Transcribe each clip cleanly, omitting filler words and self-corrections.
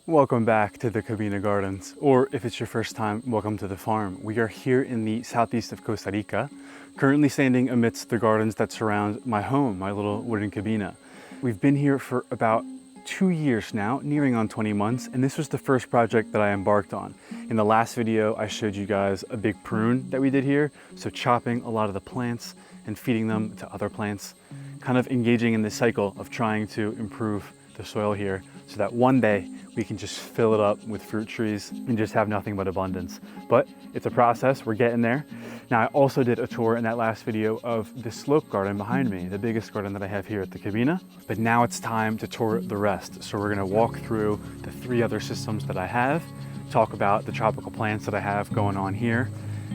Welcome back to the Cabina Gardens, or if it's your first time, welcome to the farm. We are here in the southeast of Costa Rica, currently standing amidst the gardens that surround my home, my little wooden cabina. We've been here for about 2 years now, nearing on 20 months, and this was the first project that I embarked on. In the last video, I showed you guys a big prune that we did here, so chopping a lot of the plants and feeding them to other plants, kind of engaging in this cycle of trying to improve the soil here so that one day we can just fill it up with fruit trees and just have nothing but abundance. But it's a process, we're getting there. Now I also did a tour in that last video of the slope garden behind me, the biggest garden that I have here at the cabina. But now it's time to tour the rest. So we're gonna walk through the 3 other systems that I have, talk about the tropical plants that I have going on here,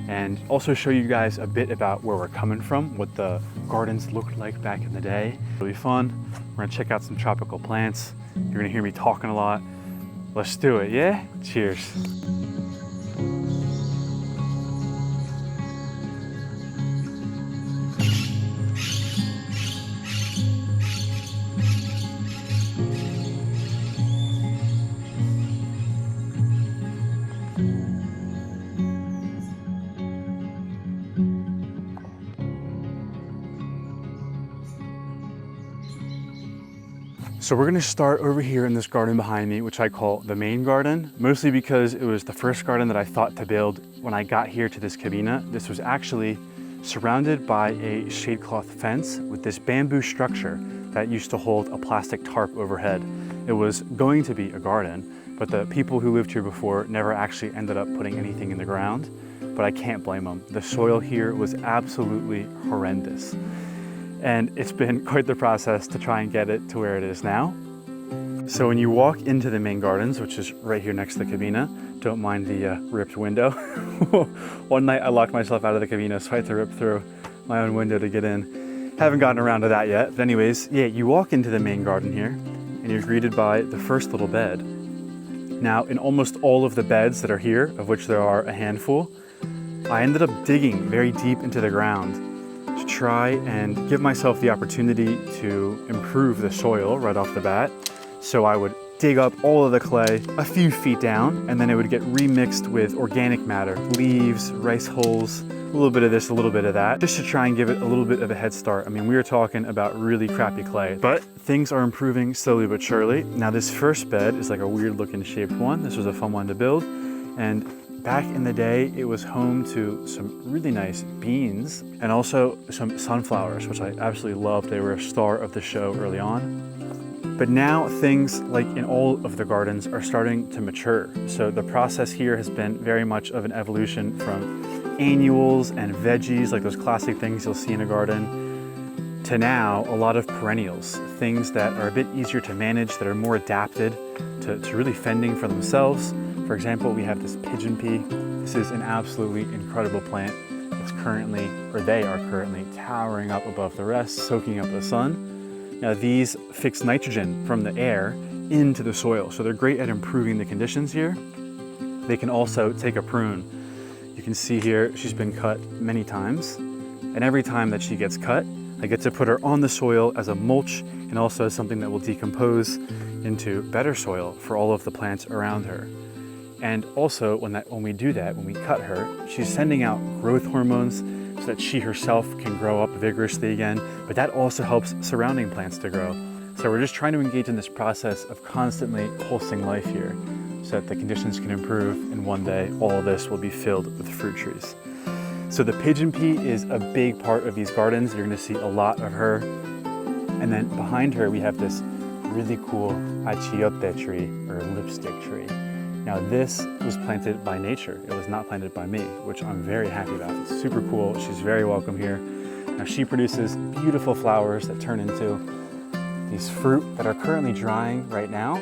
and also show you guys a bit about where we're coming from, what the gardens looked like back in the day. It'll be fun. We're gonna check out some tropical plants. You're gonna hear me talking a lot. Let's do it, yeah? Cheers. So we're gonna start over here in this garden behind me, which I call the main garden, mostly because it was the first garden that I thought to build when I got here to this cabina. This was actually surrounded by a shade cloth fence with this bamboo structure that used to hold a plastic tarp overhead. It was going to be a garden, but the people who lived here before never actually ended up putting anything in the ground, but I can't blame them. The soil here was absolutely horrendous. And it's been quite the process to try and get it to where it is now. So when you walk into the main gardens, which is right here next to the cabina, don't mind the ripped window. One night I locked myself out of the cabina, so I had to rip through my own window to get in. Haven't gotten around to that yet. But anyways, yeah, you walk into the main garden here and you're greeted by the first little bed. Now, in almost all of the beds that are here, of which there are a handful, I ended up digging very deep into the ground to try and give myself the opportunity to improve the soil right off the bat. So I would dig up all of the clay a few feet down, and then it would get remixed with organic matter, leaves, rice hulls, a little bit of this, a little bit of that, just to try and give it a little bit of a head start. I mean, we were talking about really crappy clay, but things are improving slowly but surely. Now this first bed is like a weird looking shaped one. This was a fun one to build, and back in the day, it was home to some really nice beans and also some sunflowers, which I absolutely loved. They were a star of the show early on. But now things, like in all of the gardens, are starting to mature. So the process here has been very much of an evolution from annuals and veggies, like those classic things you'll see in a garden, to now a lot of perennials, things that are a bit easier to manage, that are more adapted to really fending for themselves. For example, we have this pigeon pea. This is an absolutely incredible plant. It's currently, or they are currently, towering up above the rest, soaking up the sun. Now these fix nitrogen from the air into the soil, so they're great at improving the conditions here. They can also take a prune. You can see here she's been cut many times, and every time that she gets cut, I get to put her on the soil as a mulch and also as something that will decompose into better soil for all of the plants around her. And also when we do that, when we cut her, she's sending out growth hormones so that she herself can grow up vigorously again, but that also helps surrounding plants to grow. So we're just trying to engage in this process of constantly pulsing life here so that the conditions can improve, and one day all of this will be filled with fruit trees. So the pigeon pea is a big part of these gardens. You're gonna see a lot of her. And then behind her, we have this really cool achiote tree, or lipstick tree. Now this was planted by nature. It was not planted by me, which I'm very happy about. It's super cool. She's very welcome here. Now she produces beautiful flowers that turn into these fruit that are currently drying right now,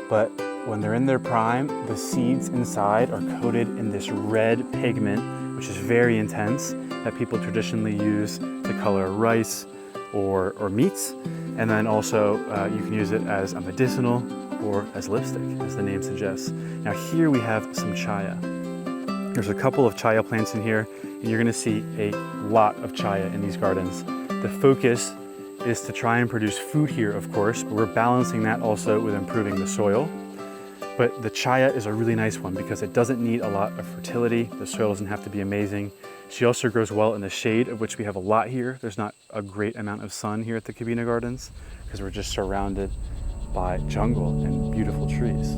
but when they're in their prime, the seeds inside are coated in this red pigment, which is very intense, that people traditionally use to color rice or meats. And then also you can use it as a medicinal or as lipstick, as the name suggests. Now here we have some chaya. There's a couple of chaya plants in here, and you're gonna see a lot of chaya in these gardens. The focus is to try and produce food here, of course, but we're balancing that also with improving the soil. But the chaya is a really nice one because it doesn't need a lot of fertility. The soil doesn't have to be amazing. She also grows well in the shade, of which we have a lot here. There's not a great amount of sun here at the Cabina Gardens because we're just surrounded by jungle and beautiful trees.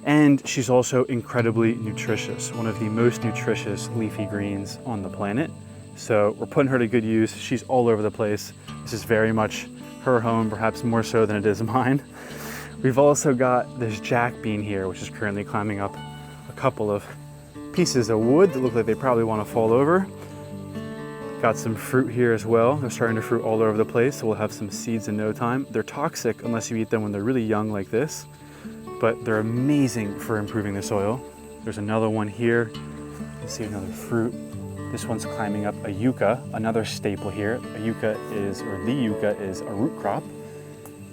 And she's also incredibly nutritious, one of the most nutritious leafy greens on the planet. So we're putting her to good use. She's all over the place. This is very much her home, perhaps more so than it is mine. We've also got this jack bean here, which is currently climbing up a couple of pieces of wood that look like they probably want to fall over. Got some fruit here as well. They're starting to fruit all over the place, so we'll have some seeds in no time. They're toxic unless you eat them when they're really young like this, but they're amazing for improving the soil. There's another one here. You see another fruit. This one's climbing up a yucca, another staple here. A yucca is, or the yucca is a root crop.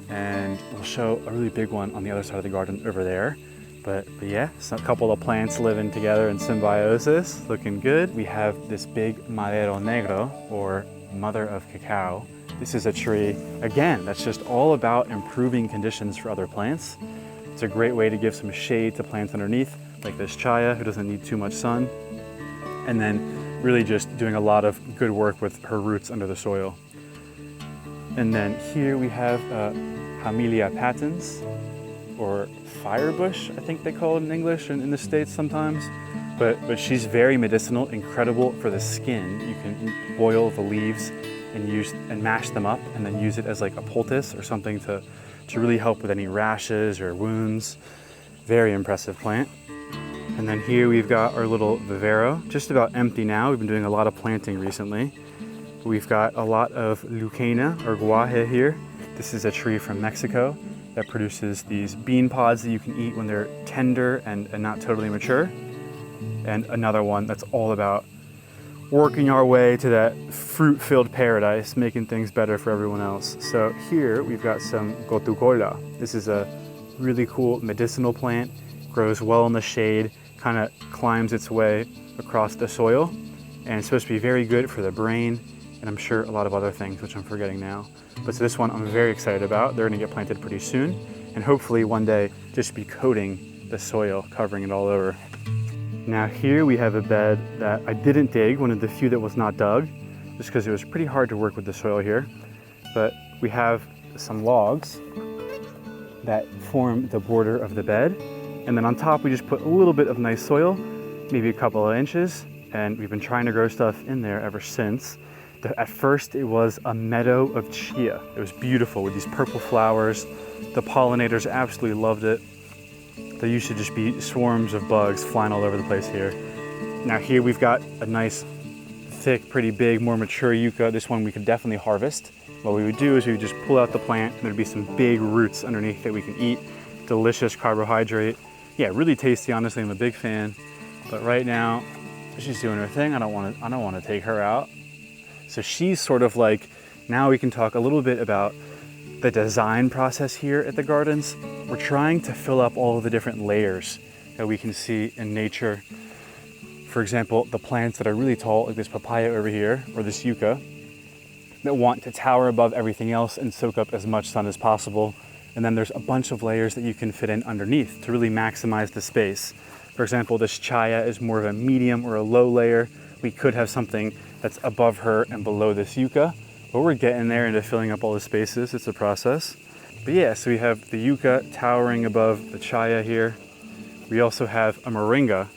And we'll show a really big one on the other side of the garden over there. But yeah, so a couple of plants living together in symbiosis, looking good. We have this big Madero Negro, or mother of cacao. This is a tree, again, that's just all about improving conditions for other plants. It's a great way to give some shade to plants underneath, like this chaya, who doesn't need too much sun. And then really just doing a lot of good work with her roots under the soil. And then here we have Hamelia patens, or firebush, I think they call it in English and in the States sometimes. But she's very medicinal, incredible for the skin. You can boil the leaves and mash them up and then use it as like a poultice or something to really help with any rashes or wounds. Very impressive plant. And then here we've got our little vivero, just about empty now. We've been doing a lot of planting recently. We've got a lot of leucaena or guaje here. This is a tree from Mexico that produces these bean pods that you can eat when they're tender and not totally mature. And another one that's all about working our way to that fruit-filled paradise, making things better for everyone else. So here we've got some gotucola. This is a really cool medicinal plant, grows well in the shade, kind of climbs its way across the soil, and it's supposed to be very good for the brain, and I'm sure a lot of other things, which I'm forgetting now. But so this one I'm very excited about. They're gonna get planted pretty soon, and hopefully one day just be coating the soil, covering it all over. Now here we have a bed that I didn't dig, one of the few that was not dug, just because it was pretty hard to work with the soil here. But we have some logs that form the border of the bed. And then on top we just put a little bit of nice soil, maybe a couple of inches, and we've been trying to grow stuff in there ever since. At first it was a meadow of chia. It was beautiful with these purple flowers. The pollinators absolutely loved it. There used to just be swarms of bugs flying all over the place here. Now here we've got a nice, thick, pretty big, more mature yucca. This one we could definitely harvest. What we would do is we would just pull out the plant and there'd be some big roots underneath that we can eat. Delicious carbohydrate. Yeah, really tasty, honestly, I'm a big fan. But right now, she's doing her thing. I don't want to take her out. So she's sort of like, now we can talk a little bit about the design process here at the gardens. We're trying to fill up all of the different layers that we can see in nature. For example, the plants that are really tall, like this papaya over here, or this yucca, that want to tower above everything else and soak up as much sun as possible. And then there's a bunch of layers that you can fit in underneath to really maximize the space. For example, this chaya is more of a medium or a low layer. We could have something that's above her and below this yucca, but we're getting there into filling up all the spaces. It's a process. But yeah, so we have the yucca towering above the chaya here. We also have a moringa,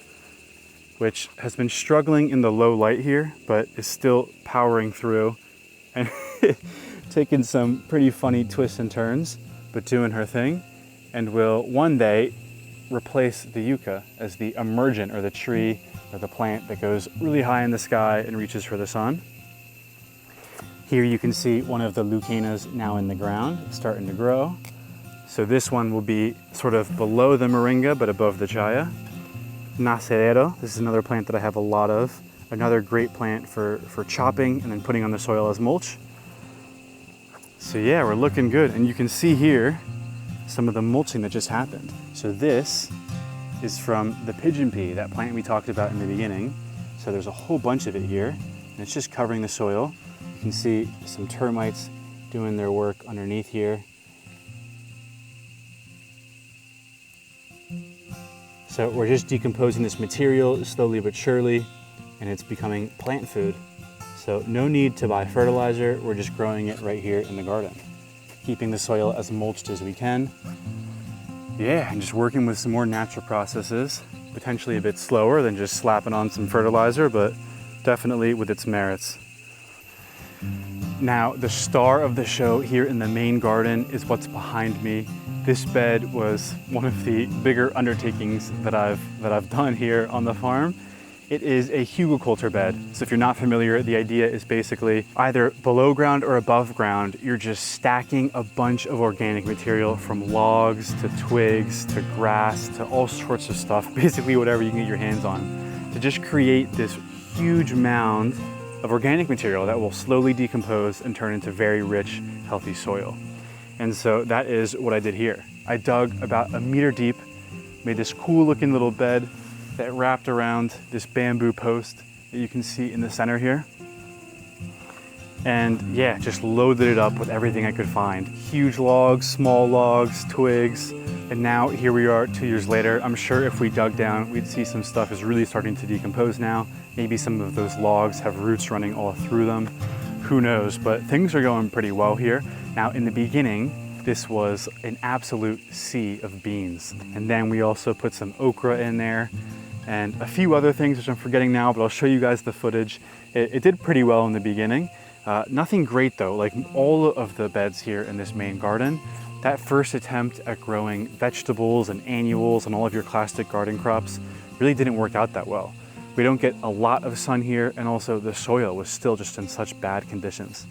which has been struggling in the low light here, but is still powering through and taking some pretty funny twists and turns, but doing her thing, and will one day replace the yucca as the emergent, or the tree or the plant that goes really high in the sky and reaches for the sun. Here you can see one of the leucaenas now in the ground, starting to grow. So this one will be sort of below the moringa, but above the chaya. Nacedero, this is another plant that I have a lot of. Another great plant for chopping and then putting on the soil as mulch. So yeah, we're looking good. And you can see here some of the mulching that just happened. So this is from the pigeon pea, that plant we talked about in the beginning. So there's a whole bunch of it here, and it's just covering the soil. You can see some termites doing their work underneath here. So we're just decomposing this material slowly but surely, and it's becoming plant food. So no need to buy fertilizer, we're just growing it right here in the garden. Keeping the soil as mulched as we can. Yeah, and just working with some more natural processes, potentially a bit slower than just slapping on some fertilizer, but definitely with its merits. Now, the star of the show here in the main garden is what's behind me. This bed was one of the bigger undertakings that I've done here on the farm. It is a hugelkultur bed. So if you're not familiar, the idea is basically either below ground or above ground, you're just stacking a bunch of organic material from logs to twigs to grass to all sorts of stuff, basically whatever you can get your hands on, to just create this huge mound of organic material that will slowly decompose and turn into very rich, healthy soil. And so that is what I did here. I dug about 1 meter deep, made this cool looking little bed that wrapped around this bamboo post that you can see in the center here. And yeah, just loaded it up with everything I could find. Huge logs, small logs, twigs. And now here we are 2 years later. I'm sure if we dug down, we'd see some stuff is really starting to decompose now. Maybe some of those logs have roots running all through them. Who knows, but things are going pretty well here. Now in the beginning, this was an absolute sea of beans. And then we also put some okra in there and a few other things which I'm forgetting now, but I'll show you guys the footage. It did pretty well in the beginning. Nothing great though, like all of the beds here in this main garden, that first attempt at growing vegetables and annuals and all of your classic garden crops really didn't work out that well. We don't get a lot of sun here, and also the soil was still just in such bad conditions.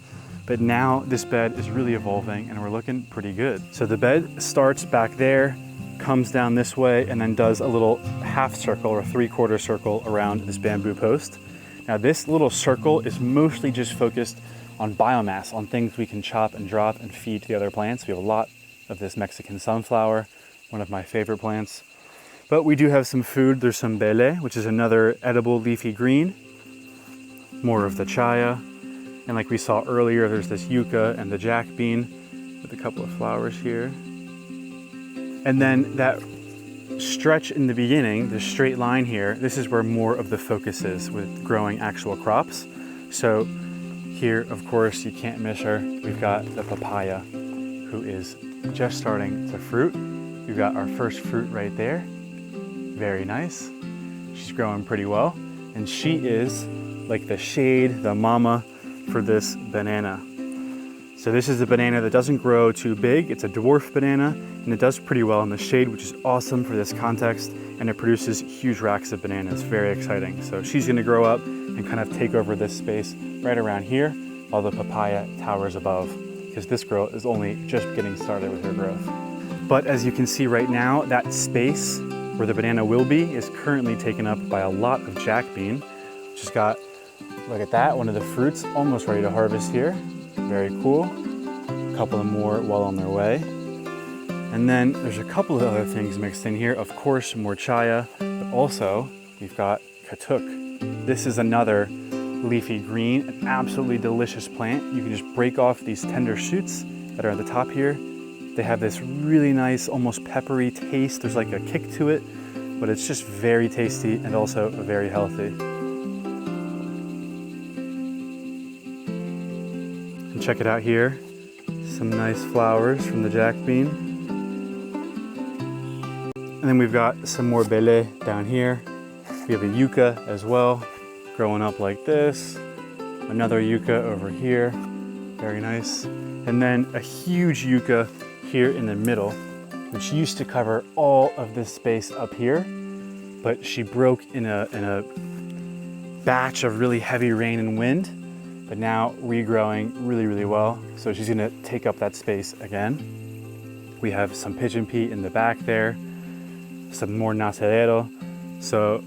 But now this bed is really evolving and we're looking pretty good. So the bed starts back there, comes down this way, and then does a little half circle or 3/4 circle around this bamboo post. Now this little circle is mostly just focused on biomass, on things we can chop and drop and feed to the other plants. We have a lot of this Mexican sunflower, one of my favorite plants. But we do have some food. There's some bele, which is another edible leafy green, more of the chaya, and like we saw earlier, there's this yucca and the jack bean with a couple of flowers here. And then that stretch in the beginning, the straight line here, this is where more of the focus is with growing actual crops. So here, of course, you can't miss her. We've got the papaya, who is just starting to fruit. We've got our first fruit right there. Very nice. She's growing pretty well. And she is like the shade, the mama for this banana. So this is a banana that doesn't grow too big. It's a dwarf banana, and it does pretty well in the shade, which is awesome for this context, and it produces huge racks of bananas. Very exciting. So she's gonna grow up and kind of take over this space right around here, while the papaya towers above, because this girl is only just getting started with her growth. But as you can see right now, that space where the banana will be is currently taken up by a lot of jack bean, which has got, look at that, one of the fruits almost ready to harvest here. Very cool. A couple of more well on their way. And then there's a couple of other things mixed in here. Of course, more chaya, but also we've got katuk. This is another leafy green, an absolutely delicious plant. You can just break off these tender shoots that are at the top here. They have this really nice, almost peppery taste. There's like a kick to it, but it's just very tasty and also very healthy. And check it out here. Some nice flowers from the jack bean. And then we've got some more bele down here. We have a yucca as well, growing up like this. Another yucca over here, very nice. And then a huge yucca here in the middle, which used to cover all of this space up here, but she broke in a batch of really heavy rain and wind, but now regrowing really, really well. So she's gonna take up that space again. We have some pigeon pea in the back there, some more nacerero. So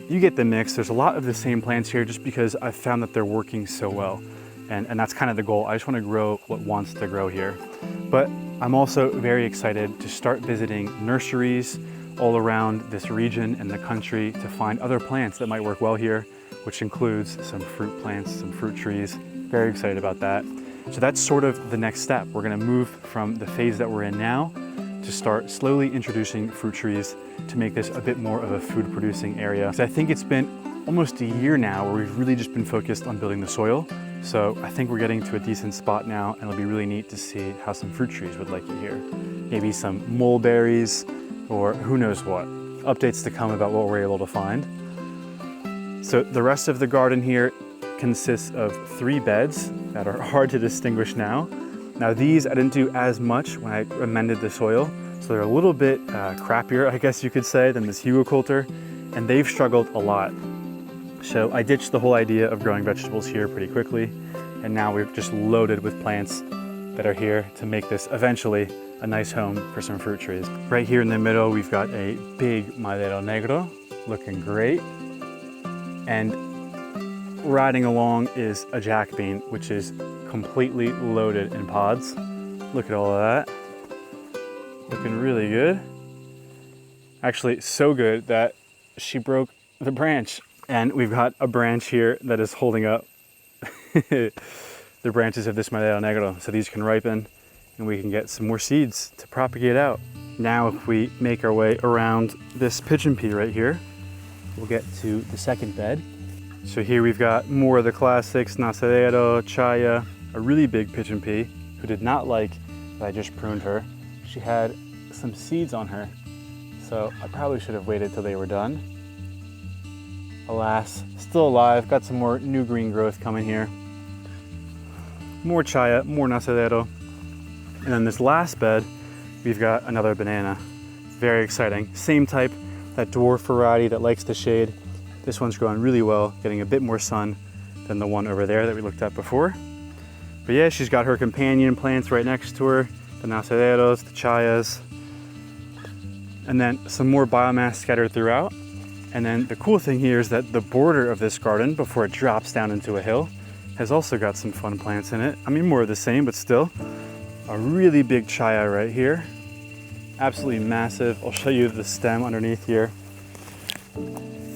you get the mix. There's a lot of the same plants here just because I've found that they're working so well. And that's kind of the goal. I just want to grow what wants to grow here. But I'm also very excited to start visiting nurseries all around this region and the country to find other plants that might work well here, which includes some fruit plants, some fruit trees. Very excited about that. So that's sort of the next step. We're gonna move from the phase that we're in now to start slowly introducing fruit trees to make this a bit more of a food producing area. So I think it's been almost a year now where we've really just been focused on building the soil. So I think we're getting to a decent spot now, and it'll be really neat to see how some fruit trees would like it here. Maybe some mulberries, or who knows what. Updates to come about what we're able to find. So the rest of the garden here consists of 3 beds that are hard to distinguish now. Now these I didn't do as much when I amended the soil, so they're a little bit crappier, I guess you could say, than this hugelkultur, and they've struggled a lot. So I ditched the whole idea of growing vegetables here pretty quickly, and now we're just loaded with plants that are here to make this eventually a nice home for some fruit trees. Right here in the middle, we've got a big Madero Negro, looking great. And riding along is a jack bean, which is completely loaded in pods. Look at all of that. Looking really good. Actually, so good that she broke the branch. And we've got a branch here that is holding up the branches of this Madero Negro. So these can ripen and we can get some more seeds to propagate out. Now, if we make our way around this pigeon pea right here, we'll get to the second bed. So here we've got more of the classics, Nacedero, Chaya, a really big pigeon pea who did not like that I just pruned her. She had some seeds on her, so I probably should have waited till they were done. Alas, still alive, got some more new green growth coming here. More Chaya, more Nacedero. And then this last bed, we've got another banana. Very exciting. Same type, that dwarf variety that likes the shade. This one's growing really well, getting a bit more sun than the one over there that we looked at before. But yeah, she's got her companion plants right next to her, the Nacederos, the Chayas, and then some more biomass scattered throughout. And then the cool thing here is that the border of this garden, before it drops down into a hill, has also got some fun plants in it. I mean, more of the same, but still. A really big Chaya right here. Absolutely massive. I'll show you the stem underneath here.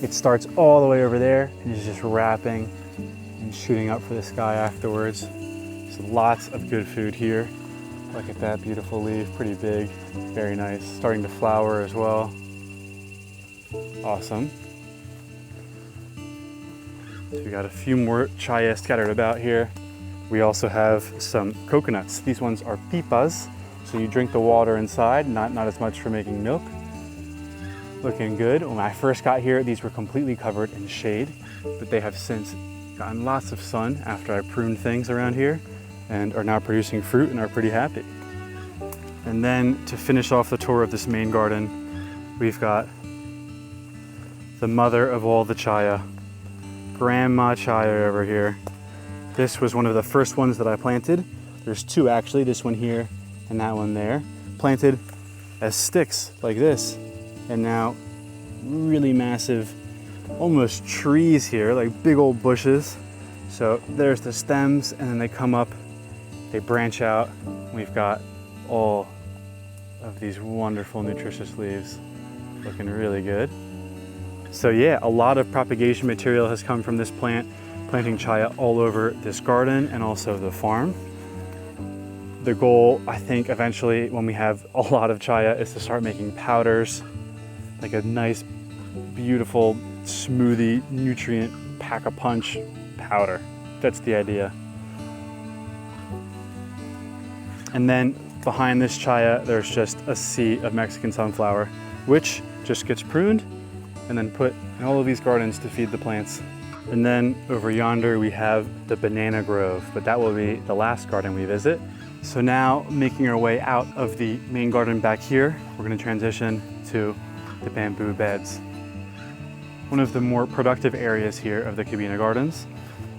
It starts all the way over there and is just wrapping and shooting up for the sky afterwards. So lots of good food here. Look at that beautiful leaf, pretty big, very nice. Starting to flower as well. Awesome. So we got a few more Chaya scattered about here. We also have some coconuts. These ones are pipas, so you drink the water inside, not as much for making milk. Looking good. When I first got here, these were completely covered in shade, but they have since gotten lots of sun after I pruned things around here and are now producing fruit and are pretty happy. And then to finish off the tour of this main garden, we've got the mother of all the Chaya, Grandma Chaya over here. This was one of the first ones that I planted. There's 2 actually, this one here and that one there. Planted as sticks like this. And now really massive, almost trees here, like big old bushes. So there's the stems, and then they come up, they branch out. We've got all of these wonderful nutritious leaves looking really good. So yeah, a lot of propagation material has come from this plant, planting Chaya all over this garden and also the farm. The goal, I think, eventually when we have a lot of Chaya is to start making powders, like a nice, beautiful, smoothie, nutrient, pack-a-punch powder. That's the idea. And then behind this Chaya, there's just a sea of Mexican sunflower, which just gets pruned and then put in all of these gardens to feed the plants. And then over yonder, we have the banana grove, but that will be the last garden we visit. So now, making our way out of the main garden back here, we're gonna transition to the bamboo beds. One of the more productive areas here of the Cabina Gardens.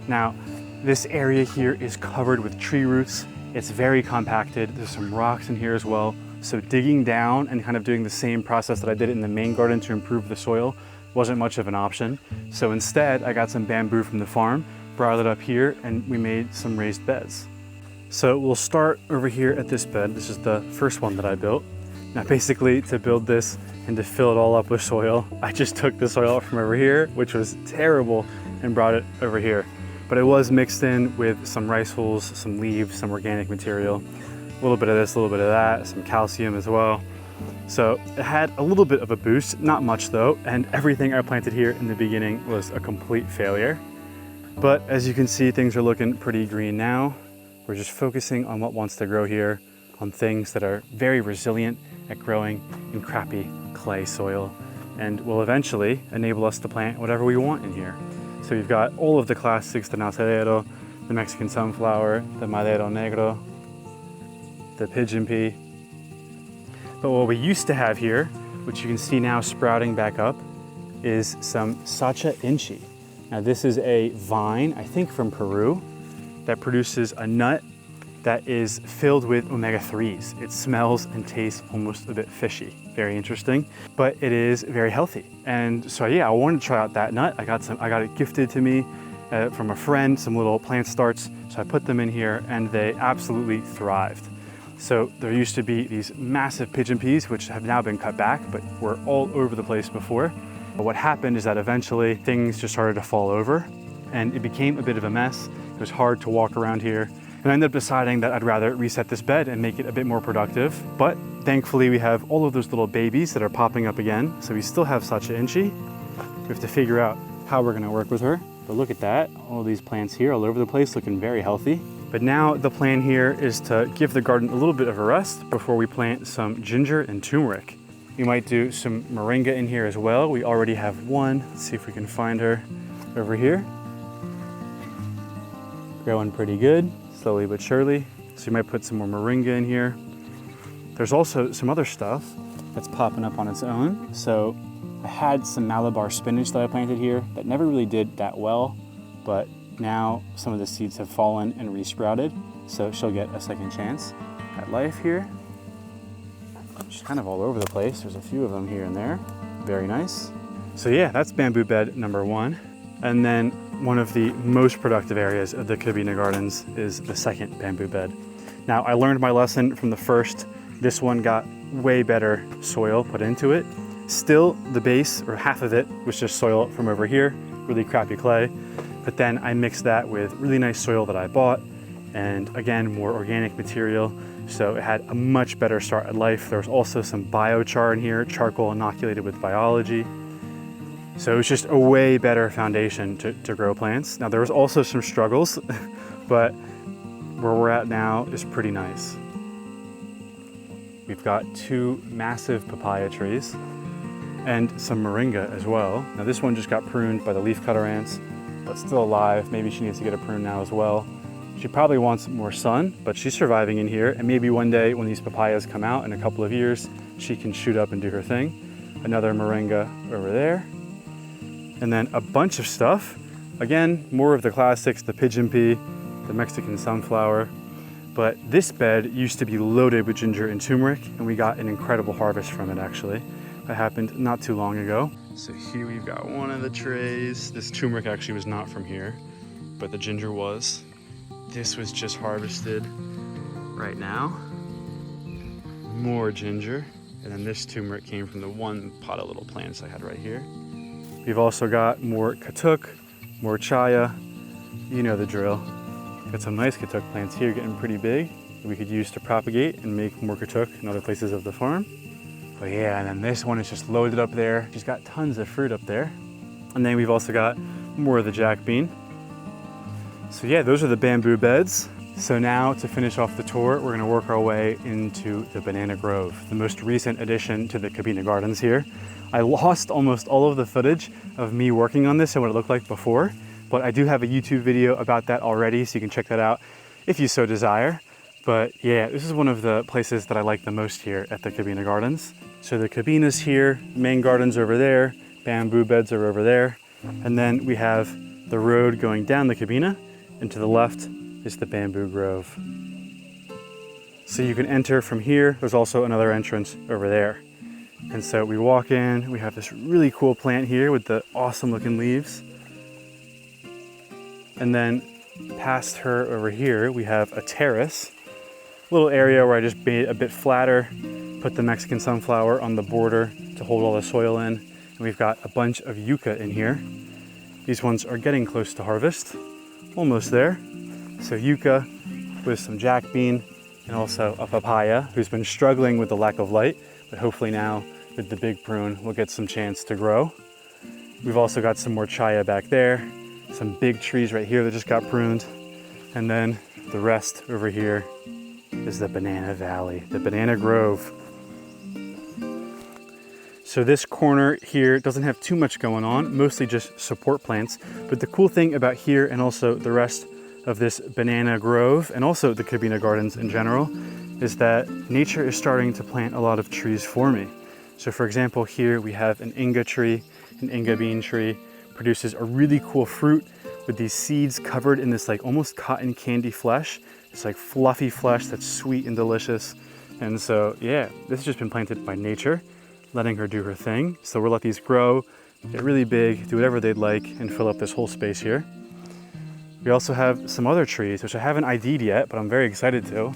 Now, this area here is covered with tree roots. It's very compacted. There's some rocks in here as well. So digging down and kind of doing the same process that I did in the main garden to improve the soil wasn't much of an option. So instead, I got some bamboo from the farm brought it up here, and we made some raised beds. So we'll start over here at this bed. This is the first one that I built. Now basically, to build this and to fill it all up with soil, I just took the soil from over here, which was terrible, and brought it over here. But it was mixed in with some rice hulls, some leaves, some organic material, a little bit of this, a little bit of that, some calcium as well. So it had a little bit of a boost, not much though, and everything I planted here in the beginning was a complete failure. But as you can see, things are looking pretty green now. We're just focusing on what wants to grow here, on things that are very resilient at growing in crappy clay soil, and will eventually enable us to plant whatever we want in here. So we've got all of the classics, the nacedero, the Mexican sunflower, the madero negro, the pigeon pea. But what we used to have here, which you can see now sprouting back up, is some sacha inchi. Now this is a vine, I think from Peru, that produces a nut that is filled with omega-3s. It smells and tastes almost a bit fishy. Very interesting, but it is very healthy. And so yeah, I wanted to try out that nut. I got it gifted to me from a friend, some little plant starts. So I put them in here and they absolutely thrived. So there used to be these massive pigeon peas, which have now been cut back, but were all over the place before. But what happened is that eventually things just started to fall over and it became a bit of a mess. It was hard to walk around here. And I ended up deciding that I'd rather reset this bed and make it a bit more productive. But thankfully we have all of those little babies that are popping up again. So we still have Sacha Inchi. We have to figure out how we're gonna work with her. But look at that, all these plants here all over the place looking very healthy. But now the plan here is to give the garden a little bit of a rest before we plant some ginger and turmeric. We might do some moringa in here as well. We already have one. Let's see if we can find her over here. Growing pretty good, slowly but surely. So you might put some more moringa in here. There's also some other stuff that's popping up on its own. So I had some Malabar spinach that I planted here that never really did that well, but now some of the seeds have fallen and resprouted. So she'll get a second chance at life here. She's kind of all over the place. There's a few of them here and there. Very nice. So yeah, that's bamboo bed number one. And then one of the most productive areas of the Cabina Gardens is the second bamboo bed. Now, I learned my lesson from the first. This one got way better soil put into it. Still, the base, or half of it, was just soil from over here, really crappy clay. But then I mixed that with really nice soil that I bought, and again, more organic material. So it had a much better start at life. There was also some biochar in here, charcoal inoculated with biology. So it was just a way better foundation to grow plants. Now there was also some struggles, but where we're at now is pretty nice. We've got two massive papaya trees and some moringa as well. Now this one just got pruned by the leafcutter ants, but still alive. Maybe she needs to get a prune now as well. She probably wants more sun, but she's surviving in here. And maybe one day when these papayas come out in a couple of years, she can shoot up and do her thing. Another moringa over there. And then a bunch of stuff. Again, more of the classics, the pigeon pea, the Mexican sunflower. But this bed used to be loaded with ginger and turmeric, and we got an incredible harvest from it actually. That happened not too long ago. So here we've got one of the trays. This turmeric actually was not from here, but the ginger was. This was just harvested right now. More ginger. And then this turmeric came from the one pot of little plants I had right here. We've also got more katuk, more chaya. You know the drill. Got some nice katuk plants here getting pretty big that we could use to propagate and make more katuk in other places of the farm. But yeah, and then this one is just loaded up there. She's got tons of fruit up there. And then we've also got more of the jack bean. So yeah, those are the bamboo beds. So now to finish off the tour, we're gonna work our way into the banana grove, the most recent addition to the Cabina Gardens here. I lost almost all of the footage of me working on this and what it looked like before, but I do have a YouTube video about that already, so you can check that out if you so desire. But yeah, this is one of the places that I like the most here at the Cabina Gardens. So the Cabina's here, main garden's over there, bamboo beds are over there, and then we have the road going down the Cabina, and to the left is the bamboo grove. So you can enter from here. There's also another entrance over there. And so we walk in, we have this really cool plant here with the awesome looking leaves. And then past her over here, we have a terrace, little area where I just made it a bit flatter, put the Mexican sunflower on the border to hold all the soil in. And we've got a bunch of yucca in here. These ones are getting close to harvest, almost there. So yucca with some jack bean and also a papaya who's been struggling with the lack of light, but hopefully now with the big prune, we'll get some chance to grow. We've also got some more chaya back there, some big trees right here that just got pruned. And then the rest over here is the banana valley, the banana grove. So this corner here doesn't have too much going on, mostly just support plants. But the cool thing about here and also the rest of this banana grove and also the Cabina gardens in general is that nature is starting to plant a lot of trees for me. So for example, here we have an Inga tree, an Inga bean tree, produces a really cool fruit with these seeds covered in this like almost cotton candy flesh. It's like fluffy flesh that's sweet and delicious. And so yeah, this has just been planted by nature, letting her do her thing. So we'll let these grow, get really big, do whatever they'd like, and fill up this whole space here. We also have some other trees, which I haven't ID'd yet, but I'm very excited to.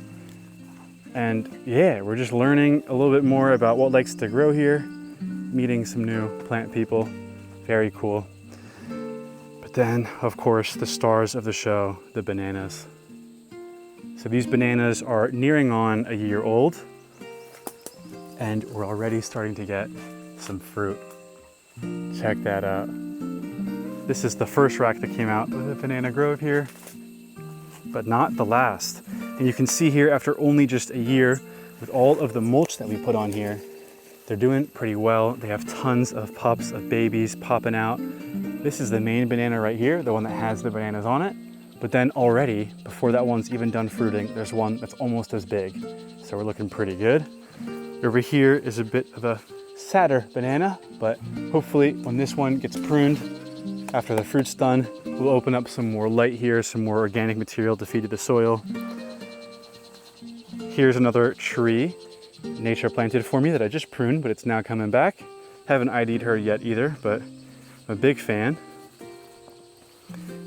And yeah, we're just learning a little bit more about what likes to grow here, meeting some new plant people. Very cool. But then, of course, the stars of the show, the bananas. So these bananas are nearing on a year old, and we're already starting to get some fruit. Check that out. This is the first rack that came out with a banana grove here, but not the last. And you can see here after only just a year, with all of the mulch that we put on here, they're doing pretty well. They have tons of pups, of babies popping out. This is the main banana right here, the one that has the bananas on it. But then already, before that one's even done fruiting, there's one that's almost as big. So we're looking pretty good. Over here is a bit of a sadder banana, but hopefully when this one gets pruned, after the fruit's done, we'll open up some more light here, some more organic material to feed to the soil. Here's another tree nature planted for me that I just pruned, but it's now coming back. Haven't ID'd her yet either, but I'm a big fan.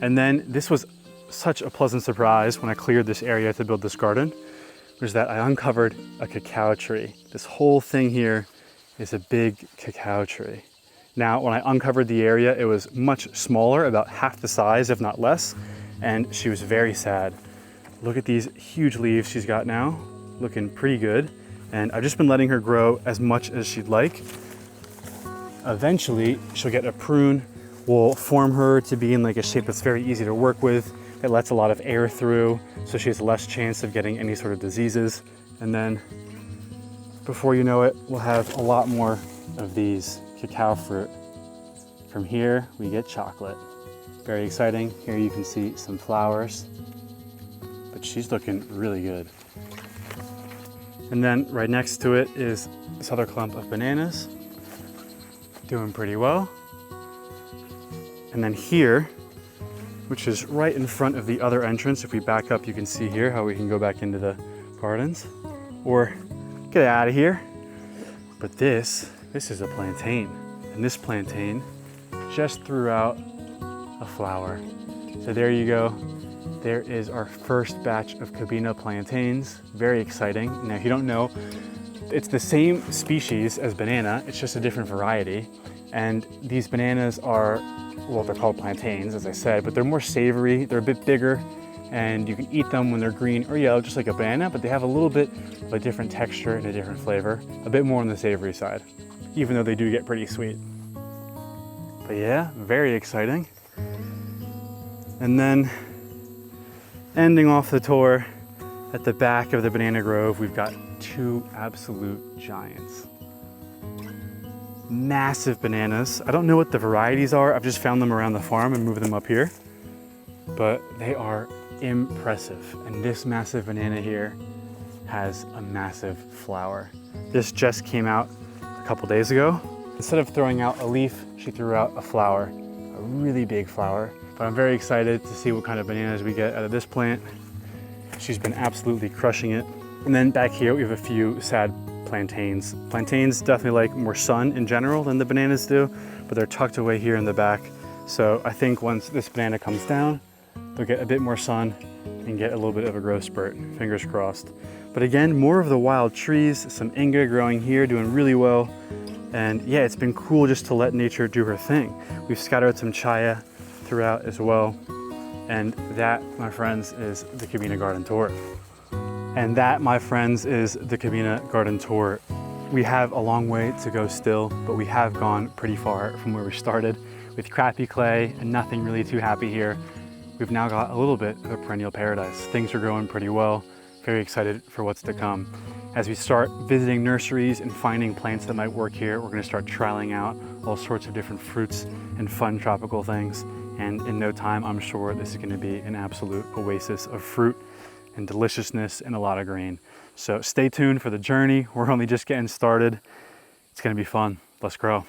And then this was such a pleasant surprise when I cleared this area to build this garden, was that I uncovered a cacao tree. This whole thing here is a big cacao tree. Now, when I uncovered the area, it was much smaller, about half the size, if not less, and she was very sad. Look at these huge leaves she's got now, looking pretty good. And I've just been letting her grow as much as she'd like. Eventually, she'll get a prune. We'll form her to be in like a shape that's very easy to work with. It lets a lot of air through, so she has less chance of getting any sort of diseases. And then, before you know it, we'll have a lot more of these cacao fruit. From here, we get chocolate. Very exciting. Here you can see some flowers, but she's looking really good. And then right next to it is this other clump of bananas, doing pretty well. And then here, which is right in front of the other entrance, if we back up, you can see here how we can go back into the gardens or get out of here. But this is a plantain, and this plantain just threw out a flower. So there you go. There is our first batch of Cabina plantains. Very exciting. Now, if you don't know, it's the same species as banana, it's just a different variety. And these bananas are, well, they're called plantains, as I said, but they're more savory, they're a bit bigger, and you can eat them when they're green or yellow, just like a banana, but they have a little bit of a different texture and a different flavor, a bit more on the savory side, even though they do get pretty sweet. But yeah, very exciting. And then ending off the tour at the back of the banana grove, we've got two absolute giants. Massive bananas. I don't know what the varieties are. I've just found them around the farm and moved them up here, but they are impressive. And this massive banana here has a massive flower. This just came out a couple days ago. Instead of throwing out a leaf, she threw out a flower, a really big flower. But I'm very excited to see what kind of bananas we get out of this plant. She's been absolutely crushing it. And then back here, we have a few sad plantains. Plantains definitely like more sun in general than the bananas do, but they're tucked away here in the back. So I think once this banana comes down, we'll get a bit more sun and get a little bit of a growth spurt, fingers crossed. But again, more of the wild trees, some Inga growing here, doing really well. And yeah, it's been cool just to let nature do her thing. We've scattered some chaya throughout as well. And that, my friends, is the Cabina Garden Tour. And that, my friends, is the Cabina Garden Tour. We have a long way to go still, but we have gone pretty far from where we started. With crappy clay and nothing really too happy here, we've now got a little bit of a perennial paradise. Things are growing pretty well. Very excited for what's to come. As we start visiting nurseries and finding plants that might work here, we're gonna start trialing out all sorts of different fruits and fun tropical things. And in no time, I'm sure this is gonna be an absolute oasis of fruit and deliciousness and a lot of green. So stay tuned for the journey. We're only just getting started. It's gonna be fun. Let's grow.